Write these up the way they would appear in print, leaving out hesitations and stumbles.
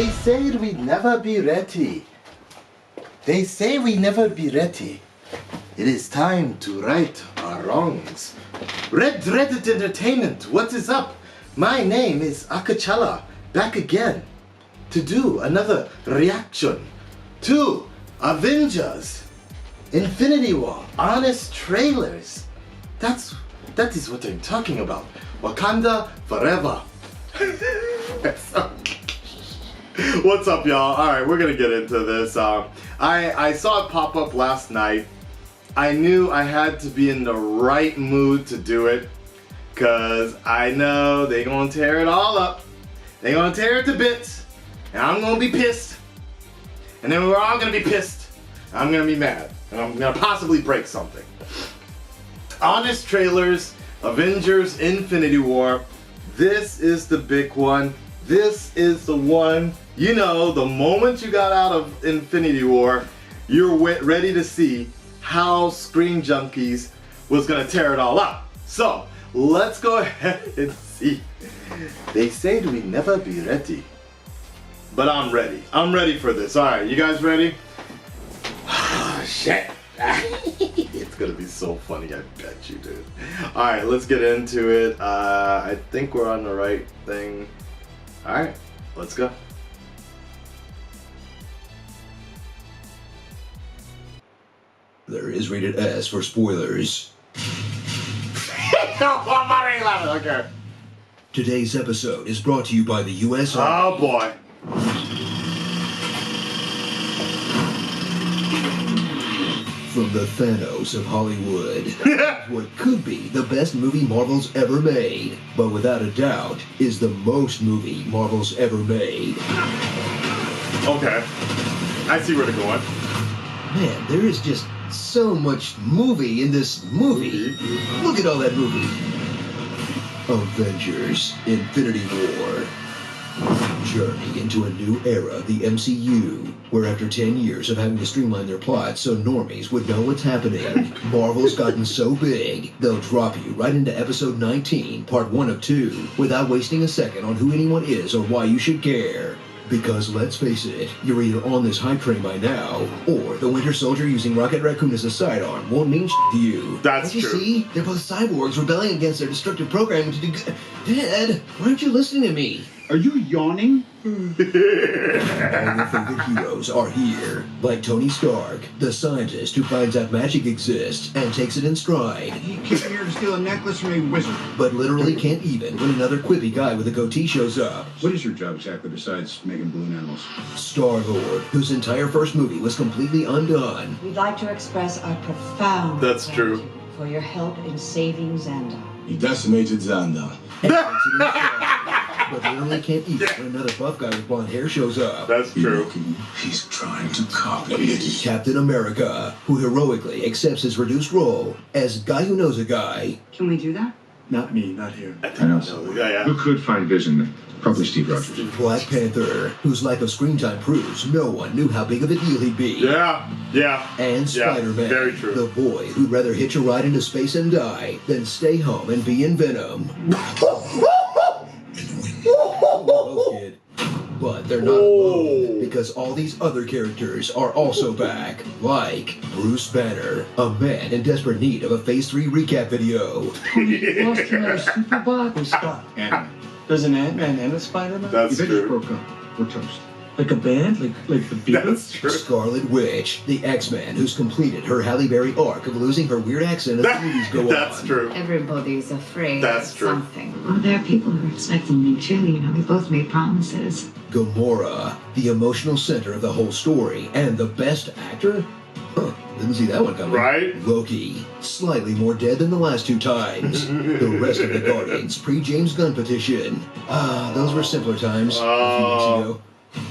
They say we never be ready. They say we never be ready. It is time to right our wrongs. Red Reddit Entertainment, what is up? My name is Akachala, back again to do another reaction to Avengers Infinity War honest trailers. That is what I'm talking about. Wakanda forever. What's up, y'all? Alright, we're gonna get into this. I saw it pop up last night. I knew I had to be in the right mood to do it, cause I know they gonna tear it all up. They gonna tear it to bits, and I'm gonna be pissed. And then we're all gonna be pissed. I'm gonna be mad, and I'm gonna possibly break something. Honest trailers, Avengers Infinity War. This is the big one. This is the one, you know, the moment you got out of Infinity War, you're ready to see how Screen Junkies was gonna tear it all up. So, let's go ahead and see. They say we never be ready. But I'm ready. I'm ready for this. Alright, you guys ready? Shit. It's gonna be so funny, I bet you, dude. Alright, let's get into it. I think we're on the right thing. Alright, let's go. There is rated S for spoilers. Okay. Today's episode is brought to you by the U.S. Oh Army. boy. From the Thanos of Hollywood. What could be the best movie Marvel's ever made, but without a doubt is the most movie Marvel's ever made. Okay. I see where they're going. Man, there is just so much movie in this movie. Look at all that movie. Avengers Infinity War. Journey into a new era, the MCU, where after 10 years of having to streamline their plot so normies would know what's happening, Marvel's gotten so big, they'll drop you right into episode 19, part 1 of 2, without wasting a second on who anyone is or why you should care. Because let's face it, you're either on this hype train by now, or the Winter Soldier using Rocket Raccoon as a sidearm won't mean shit to you. That's Don't you true. see? They're both cyborgs rebelling against their destructive programming to do good. Dad, why aren't you listening to me? Are you yawning? All your favorite heroes are here, like Tony Stark, the scientist who finds out magic exists and takes it in stride, He came here to steal a necklace from a wizard. but literally can't even when another quippy guy with a goatee shows up. What is your job exactly besides making balloon animals? Star-Lord, whose entire first movie was completely undone. We'd like to express our profound That's true. gratitude for your help in saving Xandar. He decimated Xandar. And takes it in stride, but literally can't even when another buff guy with blonde hair shows up. That's true. He's trying to copy it. Captain America, who heroically accepts his reduced role as guy who knows a guy. Can we do that? Not me, not here. I know someone. Yeah. Who could find Vision? Probably Steve Rogers. Black Panther, whose lack of screen time proves no one knew how big of a deal he'd be. Yeah. And Yeah, Spider-Man, very true. the boy who'd rather hitch a ride into space and die than stay home and be in Venom. Hello, kid. But they're not alone, because all these other characters are also back, like Bruce Banner, a man in desperate need of a Phase 3 recap video. Lost another Superbot? Who's Scott? Ant-Man. There's an Ant-Man and a Spider-Man? That's The Avengers true. broke up. We're toast. Like a band? Like the Beatles? That's true. Scarlet Witch, the X-Man who's completed her Halle Berry arc of losing her weird accent as the movies go on. That's true. Everybody's afraid That's of true. something. Well, there are people who are expecting me too. You know, we both made promises. Gamora, the emotional center of the whole story, and the best actor? Huh, didn't see that one coming. Right? Loki, slightly more dead than the last two times. The rest of the Guardians pre-James Gunn petition. Those were simpler times a few weeks ago.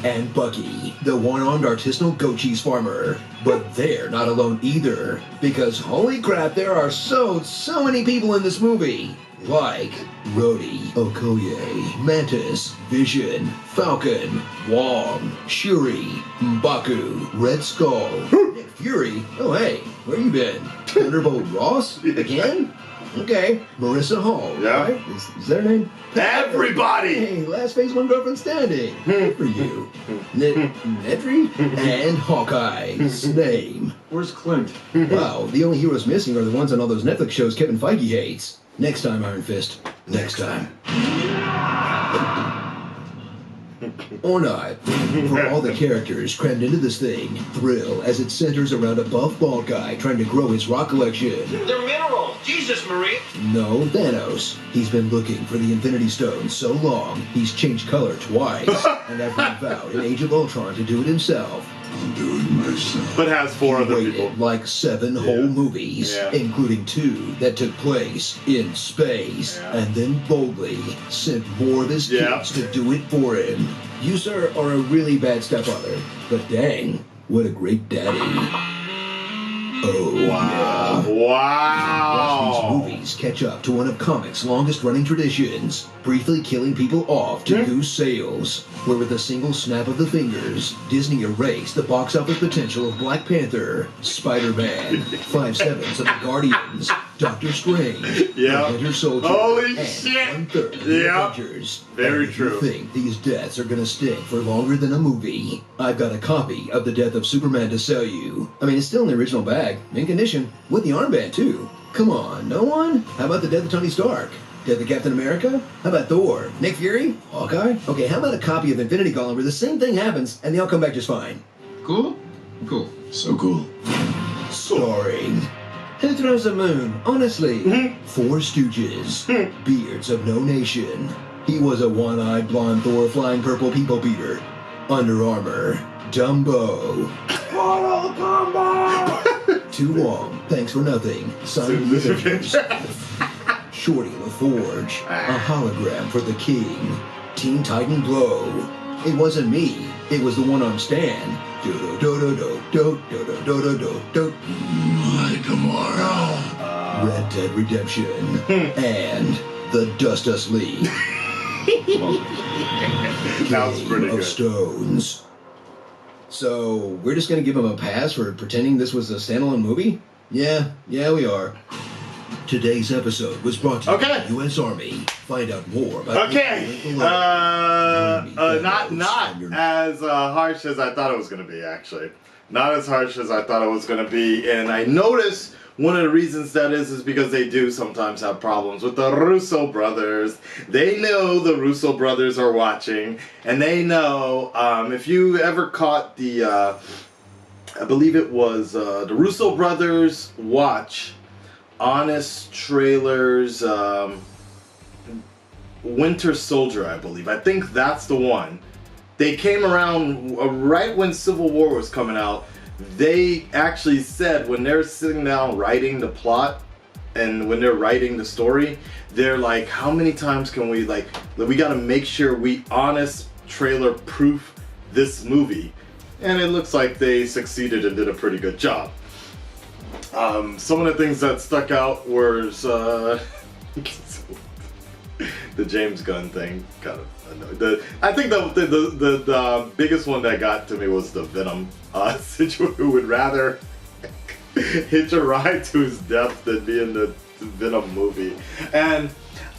And Bucky, the one-armed artisanal goat cheese farmer. But they're not alone either, because holy crap, there are so many people in this movie. Like Rhodey, Okoye, Mantis, Vision, Falcon, Wong, Shuri, M'Baku, Red Skull, Nick Fury. Oh hey, where you been? Thunderbolt Ross? Again? Okay, Marissa Hall. Yeah. Right? Is that her name? Everybody! Hey, last phase one girlfriend standing. Good for you. Nedry and Hawkeye's name. Where's Clint? Wow, the only heroes missing are the ones on all those Netflix shows Kevin Feige hates. Next time, Iron Fist. Next time. Or not. For all the characters crammed into this thing, thrill as it centers around a buff bald guy trying to grow his rock collection. They're minerals. Jesus, Marie. No, Thanos. He's been looking for the Infinity Stone so long, he's changed color twice, and after he vowed in Age of Ultron to do it himself. I'll do it myself. But has 4 other Waited people. like 7 whole movies, Yeah. including 2 that took place in space, Yeah. and then boldly sent more of his Yeah. kids to do it for him. You, sir, are a really bad stepfather, but dang, what a great daddy. Oh, Wow. yeah. Watch these Wow. movies catch up to one of comics' longest-running traditions, briefly killing people off to goose sales, where with a single snap of the fingers, Disney erased the box office potential of Black Panther, Spider-Man, 5/7 of the Guardians, Doctor Strange, Yeah. the Winter Soldier, Holy and shit. 1/3 of the Yeah. Avengers. Very And if true. You think these deaths are gonna stick for longer than a movie? I've got a copy of The Death of Superman to sell you. I mean, it's still in the original bag, mint condition, with the armband too. Come on, no one? How about The Death of Tony Stark? Death of Captain America? How about Thor? Nick Fury? Hawkeye? Okay, how about a copy of Infinity Gauntlet where the same thing happens and they all come back just fine? Cool? Cool. So cool. Starring. Who throws a moon? Honestly. 4 Stooges. Beards of no nation. He was a one-eyed blonde Thor flying purple people beater. Under Armour. Dumbo. Mortal Kombat! Too long. Thanks for nothing. Signing the Avengers. Shorty LaForge. A hologram for the king. Teen Titan Glow. It wasn't me. It was the one-armed Stan. Do-do-do-do-do-do-do-do-do-do. My tomorrow. Red Dead Redemption. And the Dust Us League. That was pretty Game of good. Stones. So, we're just gonna give him a pass for pretending this was a standalone movie? Yeah, we are. Today's episode was brought to you by Okay. the U.S. Army. Find out more about Okay. Not as harsh as I thought it was going to be, actually. Not as harsh as I thought it was going to be. And I noticed one of the reasons that is because they do sometimes have problems with the Russo brothers. They know the Russo brothers are watching. And they know, if you ever caught the, I believe it was the Russo brothers watch Honest Trailers, Winter Soldier, I believe. I think that's the one. They came around right when Civil War was coming out. They actually said when they're sitting down writing the plot and when they're writing the story, they're like, how many times can we, like, we got to make sure we honest trailer proof this movie. And it looks like they succeeded and did a pretty good job. Some of the things that stuck out was the James Gunn thing. Kind of annoyed. I think the biggest one that got to me was the Venom situation. Who would rather hitch a ride to his death than be in the Venom movie? And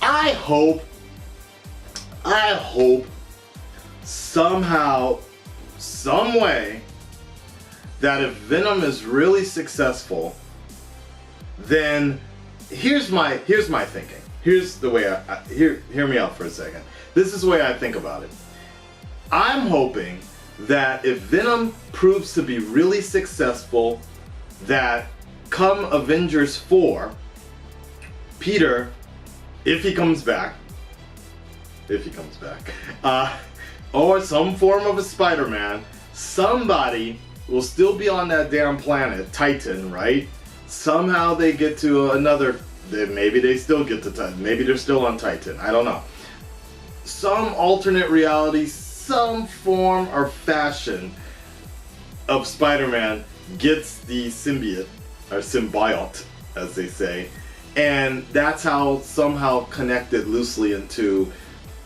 I hope somehow, some way, that if Venom is really successful, then here's my thinking. Here's the way hear me out for a second. This is the way I think about it. I'm hoping that if Venom proves to be really successful, that come Avengers 4, Peter, if he comes back, or some form of a Spider-Man, somebody will still be on that damn planet, Titan, right? Somehow they get to another, maybe they still get to Titan, maybe they're still on Titan, I don't know. Some alternate reality, some form or fashion of Spider-Man gets the symbiote, or symbiote, as they say, and that's how somehow connected loosely into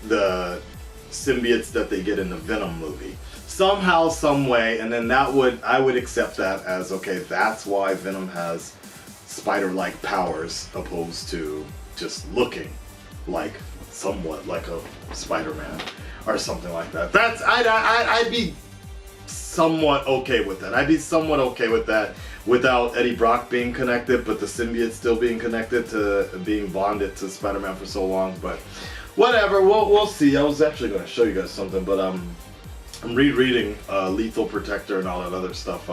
the symbiotes that they get in the Venom movie. Somehow, some way, and then I would accept that as, okay, that's why Venom has spider-like powers opposed to just looking like somewhat like a Spider-Man or something like that. I'd be somewhat okay with that. I'd be somewhat okay with that without Eddie Brock being connected, but the symbiote still being connected to being bonded to Spider-Man for so long. But whatever, we'll see. I was actually going to show you guys something, but I'm rereading Lethal Protector and all that other stuff.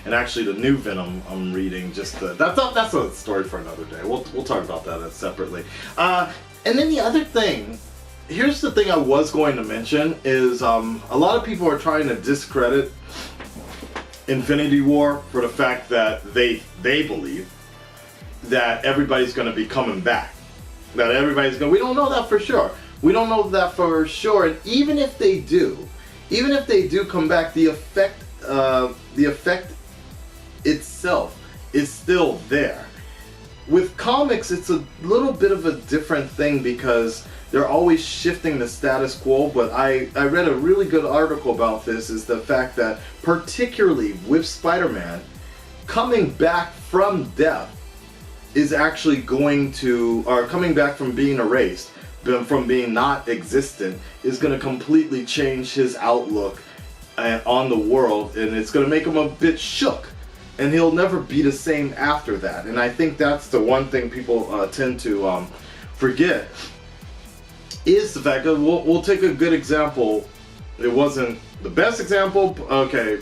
And actually, the new Venom I'm reading. That's a story for another day. We'll talk about that separately. And then the other thing. Here's the thing I was going to mention is a lot of people are trying to discredit Infinity War for the fact that they believe that everybody's going to be coming back. That everybody's going. We don't know that for sure. We don't know that for sure. And even if they do come back, the effect itself is still there. With comics, it's a little bit of a different thing because they're always shifting the status quo, but I read a really good article about this, is the fact that particularly with Spider-Man, coming back from death is actually coming back from being erased, from being not existent, is going to completely change his outlook on the world, and it's going to make him a bit shook. And he'll never be the same after that. And I think that's the one thing people tend to forget, is the fact that we'll take a good example. It wasn't the best example, okay,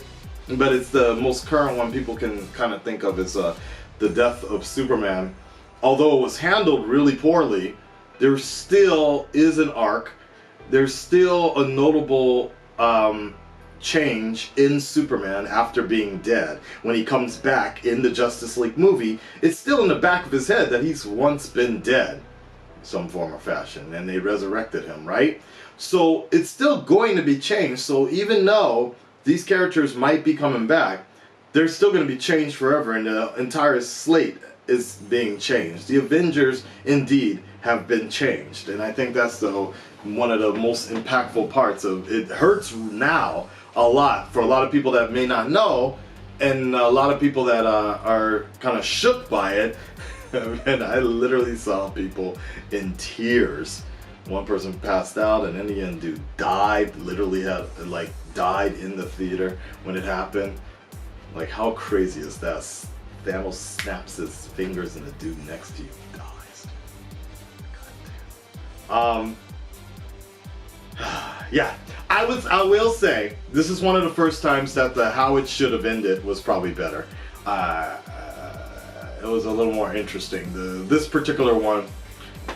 but it's the most current one people can kind of think of, is the death of Superman. Although it was handled really poorly, there still is an arc. There's still a notable change in Superman after being dead. When he comes back in the Justice League movie, it's still in the back of his head that he's once been dead, some form or fashion, and they resurrected him, right? So it's still going to be changed. So even though these characters might be coming back, they're still going to be changed forever, and the entire slate is being changed. The Avengers indeed have been changed, and I think that's one of the most impactful parts of it. Hurts now a lot for a lot of people that may not know, and a lot of people that are kind of shook by it. And I literally saw people in tears. One person passed out, and then the end dude died. Literally died in the theater when it happened. Like, how crazy is that? Thanos snaps his fingers, and the dude next to you dies. Yeah, I will say this is one of the first times that the how it should have ended was probably better. It was a little more interesting. This particular one,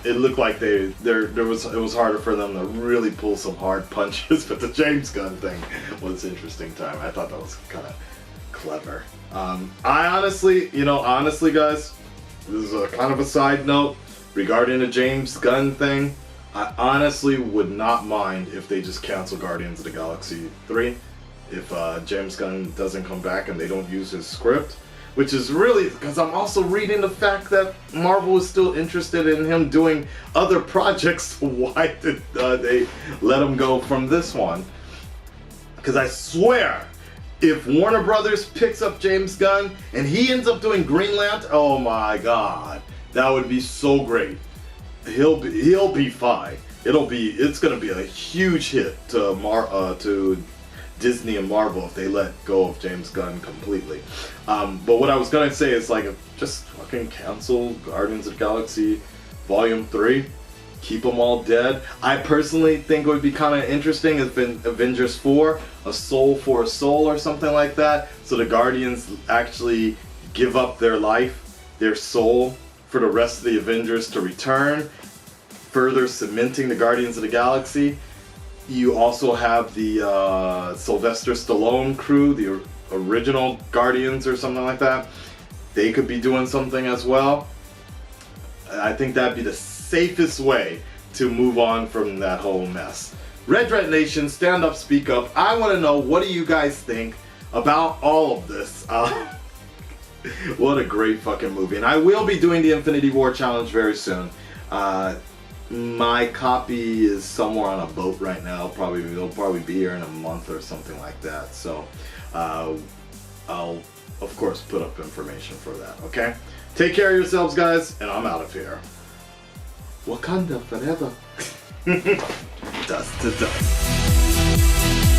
it looked like it was harder for them to really pull some hard punches, but the James Gunn thing was interesting time. I thought that was kind of clever. I honestly, guys, this is a kind of a side note regarding the James Gunn thing. I honestly would not mind if they just cancel Guardians of the Galaxy 3 if James Gunn doesn't come back and they don't use his script. Which is really, because I'm also reading the fact that Marvel is still interested in him doing other projects. Why did they let him go from this one? Because I swear, if Warner Brothers picks up James Gunn and he ends up doing Green Lantern, oh my God, that would be so great. He'll be fine. It's gonna be a huge hit to Disney and Marvel if they let go of James Gunn completely. But what I was gonna say is just fucking cancel Guardians of the Galaxy Volume 3. Keep them all dead. I personally think it would be kind of interesting if in Avengers 4, a soul for a soul or something like that. So the Guardians actually give up their life, their soul, for the rest of the Avengers to return, further cementing the Guardians of the Galaxy. You also have the Sylvester Stallone crew, the original Guardians or something like that. They could be doing something as well. I think that'd be the safest way to move on from that whole mess. Red Nation, stand up, speak up. I want to know, what do you guys think about all of this? What a great fucking movie. And I will be doing the Infinity War Challenge very soon. My copy is somewhere on a boat right now. It'll probably be here in a month or something like that. So I'll of course, put up information for that, okay? Take care of yourselves, guys, and I'm out of here. Wakanda forever. Dust to dust.